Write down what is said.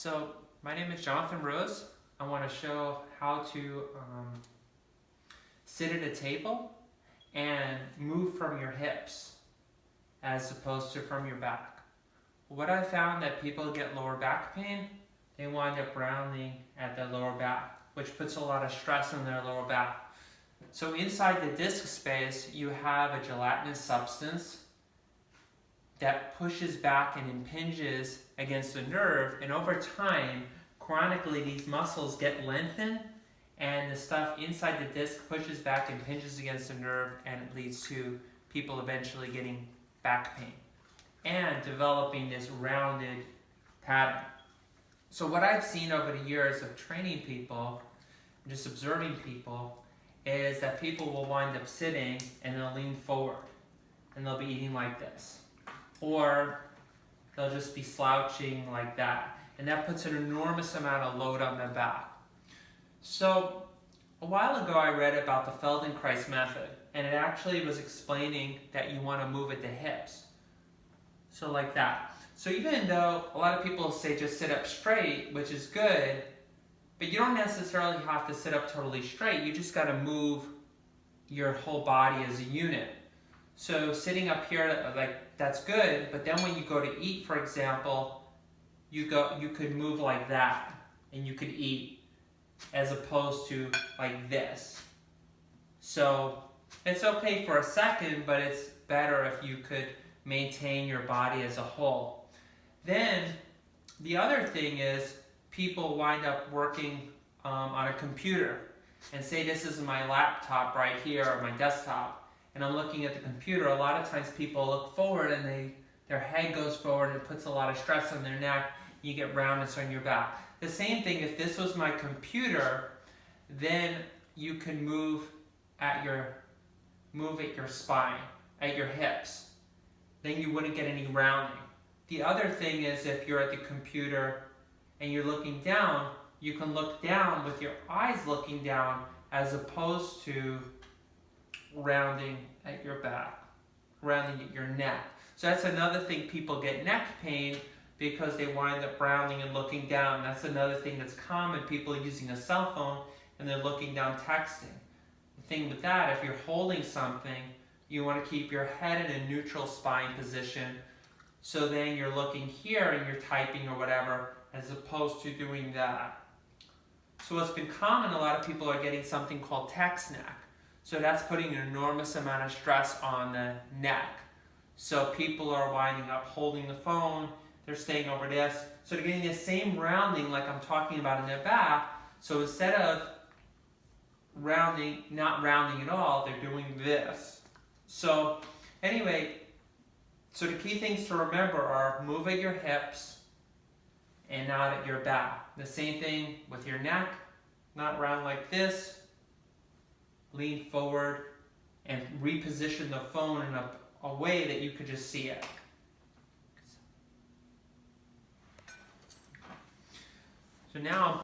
So my name is Jonathan Rose. I want to show how to sit at a table and move from your hips as opposed to from your back. What I found that people get lower back pain, they wind up rounding at their lower back, which puts a lot of stress on their lower back. So inside the disc space, you have a gelatinous substance that pushes back and impinges against the nerve, and over time, chronically, these muscles get lengthened and the stuff inside the disc pushes back and impinges against the nerve, and it leads to people eventually getting back pain and developing this rounded pattern. So what I've seen over the years of training people, just observing people, is that people will wind up sitting and they'll lean forward and they'll be eating like this. Or they'll just be slouching like that. And that puts an enormous amount of load on their back. So a while ago I read about the Feldenkrais method, and it actually was explaining that you want to move at the hips. So like that. So even though a lot of people say just sit up straight, which is good, but you don't necessarily have to sit up totally straight. You just got to move your whole body as a unit. So sitting up here, like, that's good, but then when you go to eat, for example, you could move like that, and you could eat, as opposed to like this. So it's okay for a second, but it's better if you could maintain your body as a whole. Then the other thing is people wind up working on a computer, and say this is my laptop right here, or my desktop, and I'm looking at the computer. A lot of times people look forward and their head goes forward, and it puts a lot of stress on their neck. You get roundness on your back. The same thing, if this was my computer, then you can move at your spine, at your hips. Then you wouldn't get any rounding. The other thing is, if you're at the computer and you're looking down, you can look down with your eyes looking down, as opposed to rounding at your back, rounding at your neck. So that's another thing, people get neck pain because they wind up rounding and looking down. That's another thing that's common, people using a cell phone and they're looking down texting. The thing with that, if you're holding something, you want to keep your head in a neutral spine position, so then you're looking here and you're typing or whatever, as opposed to doing that. So what's been common, a lot of people are getting something called text neck. So that's putting an enormous amount of stress on the neck. So people are winding up holding the phone, they're staying over this. So they're getting the same rounding like I'm talking about in their back. So instead of rounding, not rounding at all, they're doing this. So anyway, so the key things to remember are move at your hips and not at your back. The same thing with your neck, not round like this. Lean forward and reposition the phone in a way that you could just see it. So now